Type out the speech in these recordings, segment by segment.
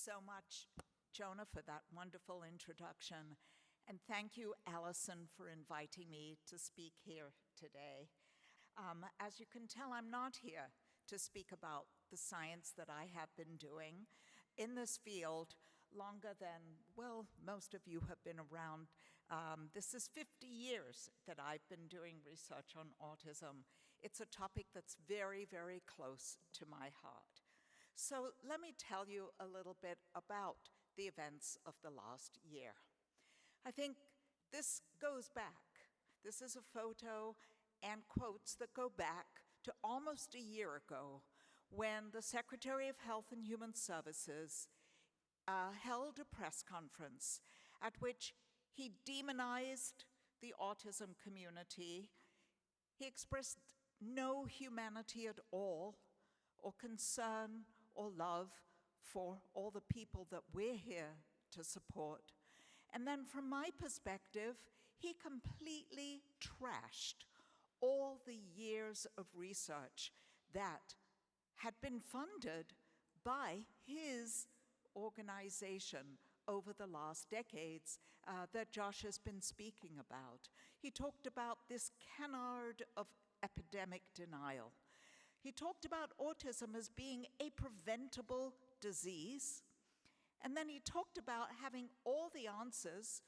so much, Jonah, for that wonderful introduction. And thank you, Allison, for inviting me to speak here today. As you can tell, I'm not here to speak about the science that I have been doing in this field longer than, well, most of you have been around. This is 50 years that I've been doing research on autism. It's a topic that's very, very close to my heart. So let me tell you a little bit about the events of the last year. I think this goes back. This is a photo and quotes that go back to almost a year ago when the Secretary of Health and Human Services held a press conference at which he demonized the autism community. He expressed no humanity at all, or concern or love for all the people that we're here to support. And then from my perspective, he completely trashed all the years of research that had been funded by his organization over the last decades that Josh has been speaking about. He talked about this canard of epidemic denial. He talked about autism as being a preventable disease, and then he talked about having all the answers,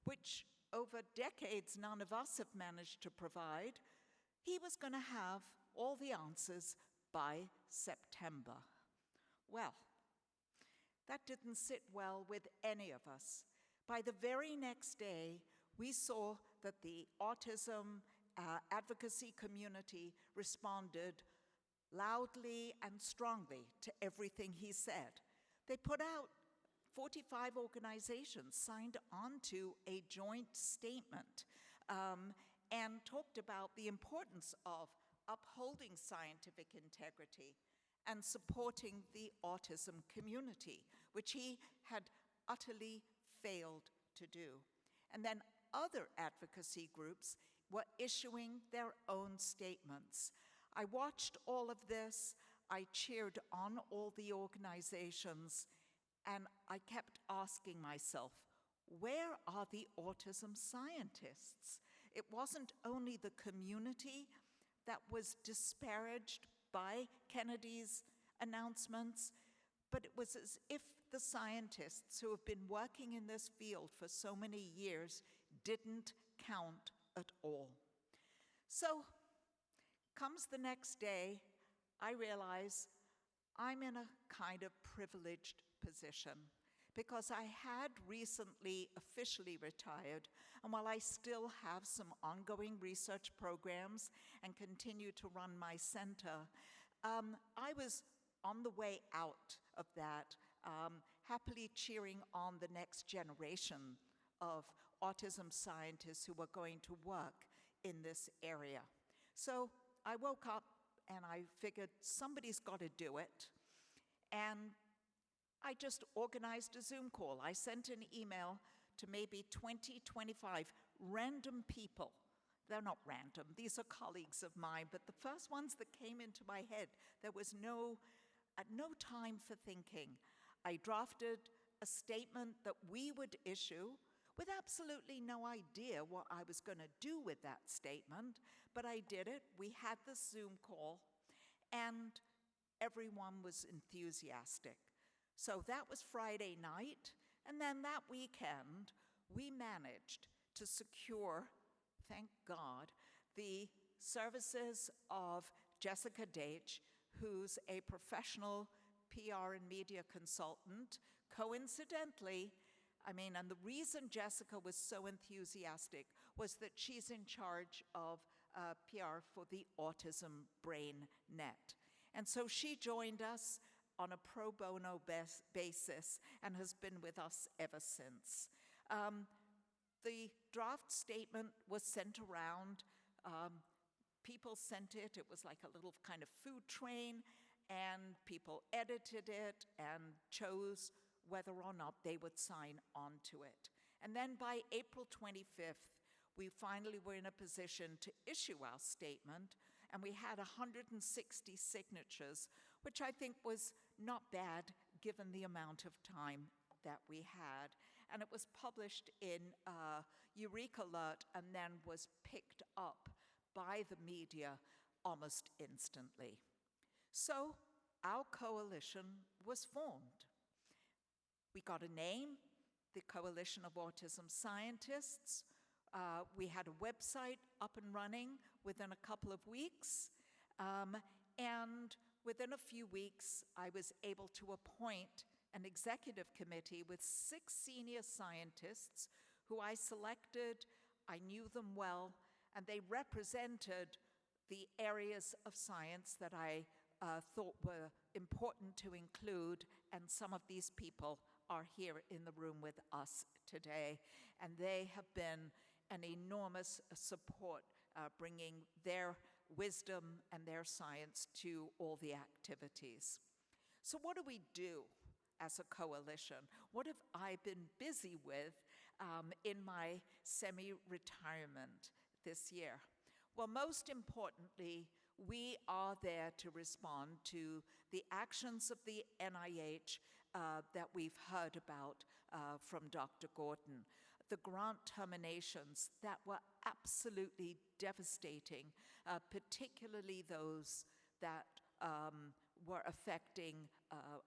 which over decades none of us have managed to provide. He was going to have all the answers by September. Well, that didn't sit well with any of us. By the very next day, we saw that the autism advocacy community responded loudly and strongly to everything he said. They put out 45 organizations signed onto a joint statement and talked about the importance of upholding scientific integrity and supporting the autism community, which he had utterly failed to do. And then other advocacy groups were issuing their own statements. I watched all of this, I cheered on all the organizations, and I kept asking myself, where are the autism scientists? It wasn't only the community that was disparaged by Kennedy's announcements, but it was as if the scientists who have been working in this field for so many years didn't count at all. So, comes the next day, I realize I'm in a kind of privileged position because I had recently officially retired, and while I still have some ongoing research programs and continue to run my center, I was on the way out of that, happily cheering on the next generation of autism scientists who were going to work in this area. So I woke up and I figured somebody's got to do it. And I just organized a Zoom call. I sent an email to maybe 20, 25 random people. They're not random, these are colleagues of mine, but the first ones that came into my head, there was no time for thinking. I drafted a statement that we would issue with absolutely no idea what I was going to do with that statement, but I did it. We had the Zoom call, and everyone was enthusiastic. So that was Friday night, and then that weekend, we managed to secure, thank God, the services of Jessica Deitch, who's a professional PR and media consultant. Coincidentally, and the reason Jessica was so enthusiastic was that she's in charge of PR for the Autism Brain Net. And so she joined us on a pro bono basis and has been with us ever since. The draft statement was sent around. People sent it. It was like a little kind of food train, and people edited it and chose whether or not they would sign on to it. And then by April 25th, we finally were in a position to issue our statement, and we had 160 signatures, which I think was not bad given the amount of time that we had. And it was published in Eureka Alert and then was picked up by the media almost instantly. So our coalition was formed. We got a name, the Coalition of Autism Scientists. We had a website up and running within a couple of weeks. And within a few weeks, I was able to appoint an executive committee with 6 senior scientists who I selected. I knew them well, and they represented the areas of science that I thought were important to include, and some of these people are here in the room with us today, and they have been an enormous support, bringing their wisdom and their science to all the activities. So what do we do as a coalition? What have I been busy with in my semi-retirement this year? Well, most importantly, we are there to respond to the actions of the NIH that we've heard about from Dr. Gordon. The grant terminations that were absolutely devastating, particularly those that were affecting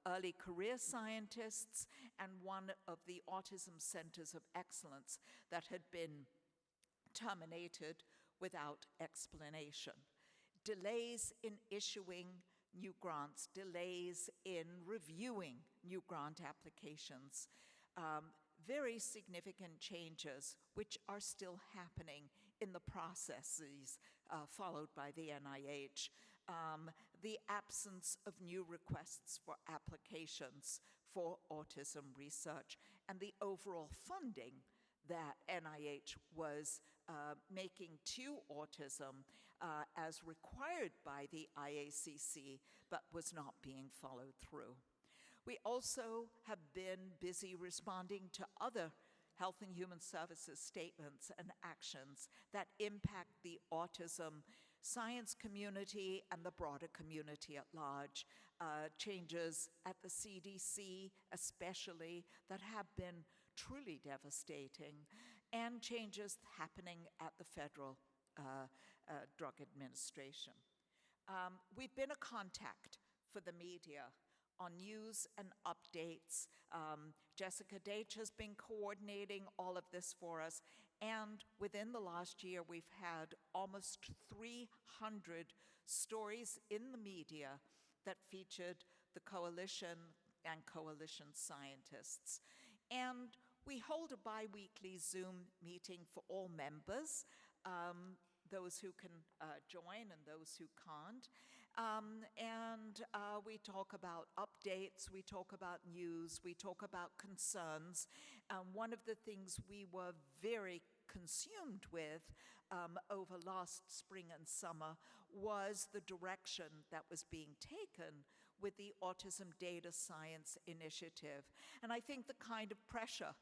early career scientists, and one of the Autism Centers of Excellence that had been terminated without explanation. Delays in issuing new grants, delays in reviewing new grant applications, very significant changes which are still happening in the processes followed by the NIH. The absence of new requests for applications for autism research, and the overall funding that NIH was making to autism as required by the IACC, but was not being followed through. We also have been busy responding to other Health and Human Services statements and actions that impact the autism science community and the broader community at large. Changes at the CDC especially that have been truly devastating, and changes happening at the Federal Drug Administration. We've been a contact for the media on news and updates. Jessica Deitch has been coordinating all of this for us, and within the last year we've had almost 300 stories in the media that featured the coalition and coalition scientists. And we hold a bi-weekly Zoom meeting for all members, those who can join and those who can't. We talk about updates, we talk about news, we talk about concerns. One of the things we were very consumed with over last spring and summer was the direction that was being taken with the Autism Data Science Initiative. And I think the kind of pressure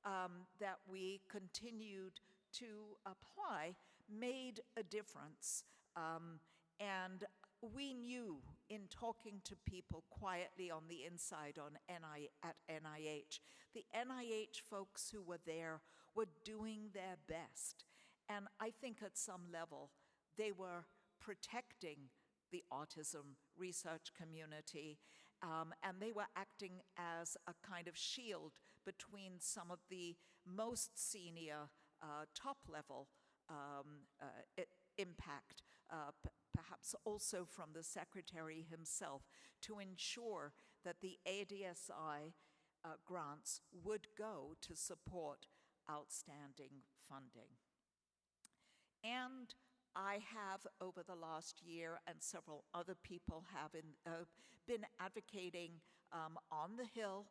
that we continued to apply made a difference. And we knew in talking to people quietly on the inside at NIH, the NIH folks who were there were doing their best. And I think at some level, they were protecting the autism research community, and they were acting as a kind of shield between some of the most senior top-level impact, perhaps also from the secretary himself, to ensure that the ADSI grants would go to support outstanding funding. And I have, over the last year, and several other people have been advocating on the Hill.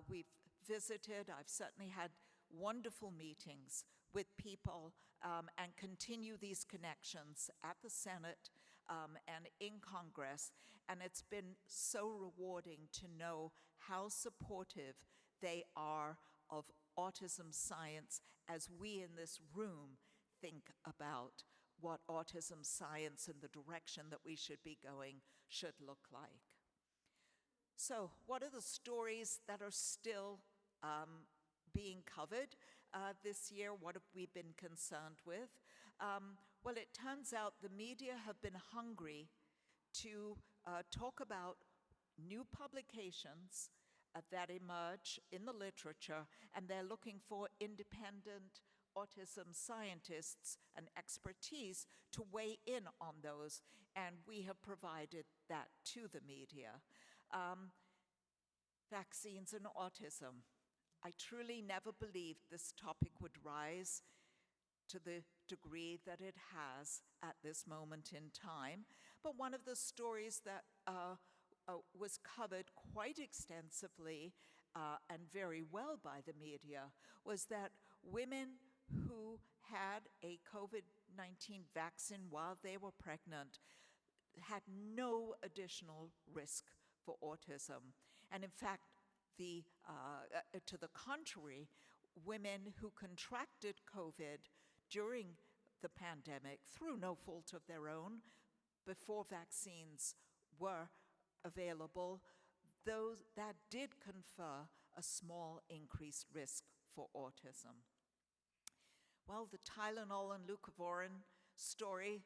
We've visited, I've certainly had wonderful meetings with people and continue these connections at the Senate and in Congress. And it's been so rewarding to know how supportive they are of autism science as we in this room think about what autism science and the direction that we should be going should look like. So, what are the stories that are still being covered this year? What have we been concerned with? Well, it turns out the media have been hungry to talk about new publications that emerge in the literature, and they're looking for independent autism scientists and expertise to weigh in on those, and we have provided that to the media. Vaccines and autism. I truly never believed this topic would rise to the degree that it has at this moment in time. But one of the stories that was covered quite extensively and very well by the media was that women who had a COVID-19 vaccine while they were pregnant had no additional risk for autism. And in fact, to the contrary, women who contracted COVID during the pandemic, through no fault of their own, before vaccines were available, that did confer a small increased risk for autism. Well, the Tylenol and leucovorin story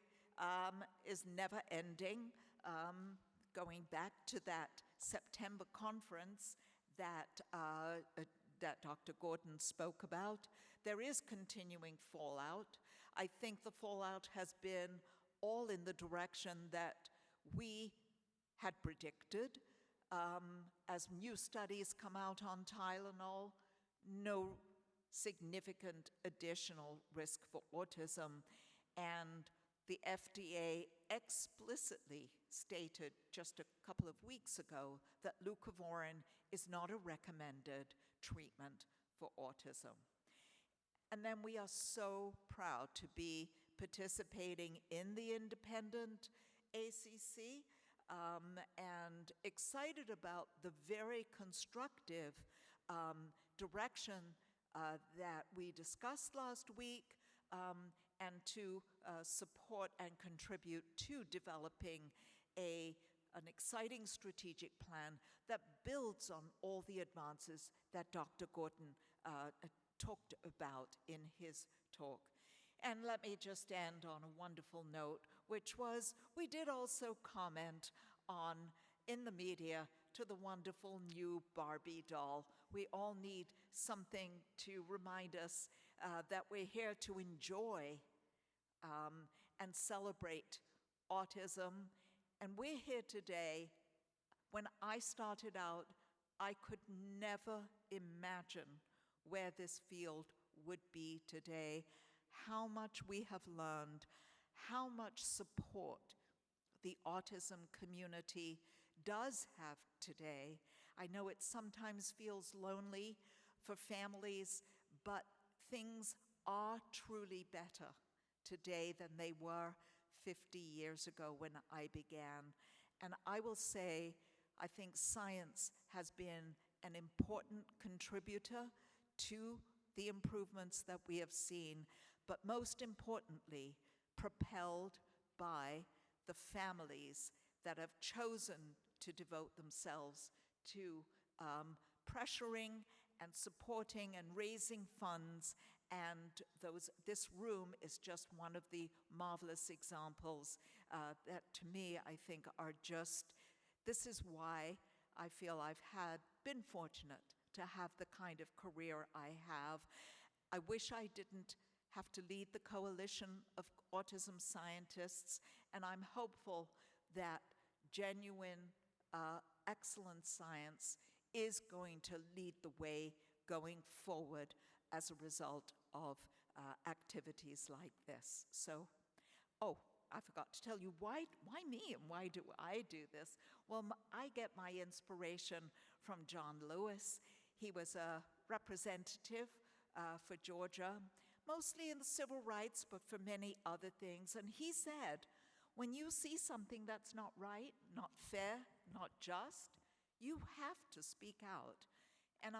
is never ending. Going back to that September conference that Dr. Gordon spoke about, there is continuing fallout. I think the fallout has been all in the direction that we had predicted. As new studies come out on Tylenol, no significant additional risk for autism, and the FDA explicitly stated just a couple of weeks ago that leucovorin is not a recommended treatment for autism. And then we are so proud to be participating in the independent ACC and excited about the very constructive direction that we discussed last week, and to support and contribute to developing an exciting strategic plan that builds on all the advances that Dr. Gordon talked about in his talk. And let me just end on a wonderful note, which was we did also comment on, in the media, to the wonderful new Barbie doll. We all need something to remind us that we're here to enjoy and celebrate autism. And we're here today. When I started out, I could never imagine where this field would be today, how much we have learned, how much support the autism community does have today. I know it sometimes feels lonely for families, but things are truly better today than they were 50 years ago when I began. And I will say, I think science has been an important contributor to the improvements that we have seen, but most importantly, propelled by the families that have chosen to devote themselves to pressuring and supporting and raising funds. And this room is just one of the marvelous examples that to me I think are just, this is why I feel I've been fortunate to have the kind of career I have. I wish I didn't have to lead the coalition of autism scientists, and I'm hopeful that genuine, excellent science is going to lead the way going forward as a result of activities like this. So, I forgot to tell you, why me and why do I do this? Well, I get my inspiration from John Lewis. He was a representative for Georgia, mostly in the civil rights, but for many other things. And he said, when you see something that's not right, not fair, not just, you have to speak out. And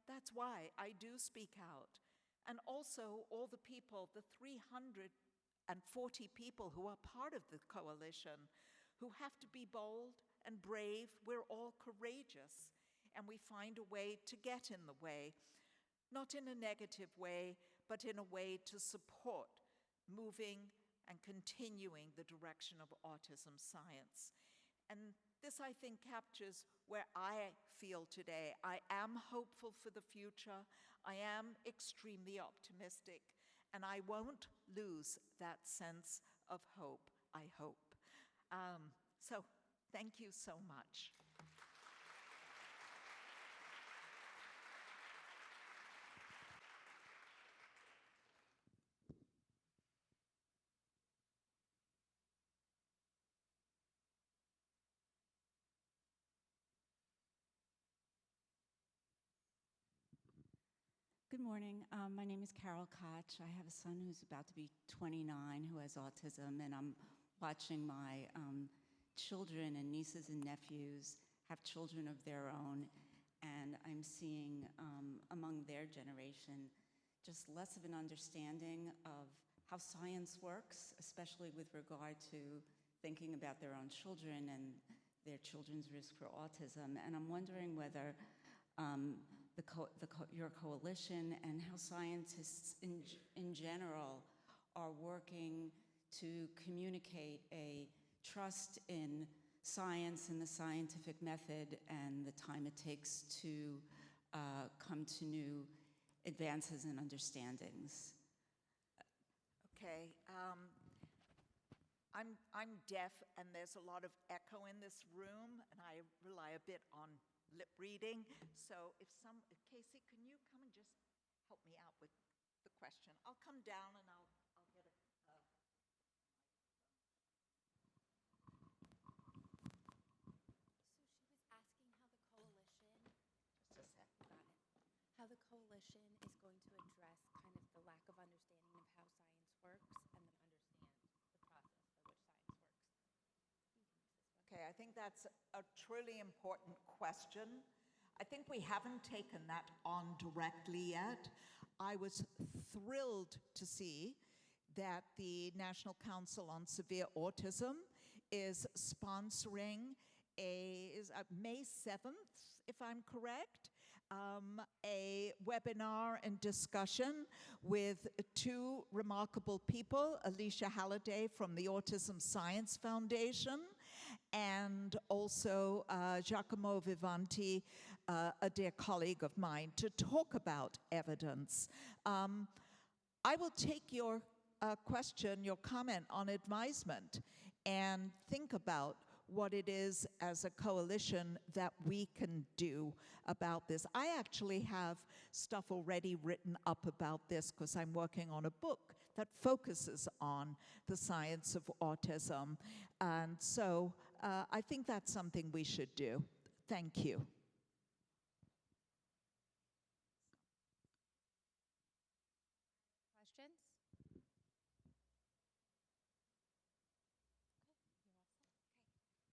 that's why I do speak out. And also all the people, the 340 people who are part of the coalition, who have to be bold and brave, we're all courageous, and we find a way to get in the way, not in a negative way, but in a way to support moving and continuing the direction of autism science. And this, I think, captures where I feel today. I am hopeful for the future. I am extremely optimistic, and I won't lose that sense of hope, I hope. So thank you so much. Good morning. My name is Carol Koch. I have a son who's about to be 29 who has autism, and I'm watching my children and nieces and nephews have children of their own, and I'm seeing among their generation just less of an understanding of how science works, especially with regard to thinking about their own children and their children's risk for autism. And I'm wondering whether your coalition and how scientists in general are working to communicate a trust in science and the scientific method and the time it takes to come to new advances and understandings. Okay. I'm deaf, and there's a lot of echo in this room, and I rely a bit on lip reading. So Casey, can you come and just help me out with the question? I'll come down and I'll get it. So she was asking how the coalition, Just a sec. got it, how the coalition is going to address kind of the lack of understanding of how science works and then understand the process by which science works. You can use this one. Okay, I think that's a truly important question. I think we haven't taken that on directly yet. I was thrilled to see that the National Council on Severe Autism is sponsoring May 7th, if I'm correct, a webinar and discussion with two remarkable people, Alicia Halliday from the Autism Science Foundation, and also Giacomo Vivanti, a dear colleague of mine, to talk about evidence. I will take your question, your comment on advisement, and think about what it is as a coalition that we can do about this. I actually have stuff already written up about this because I'm working on a book that focuses on the science of autism. And so I think that's something we should do. Thank you. Questions?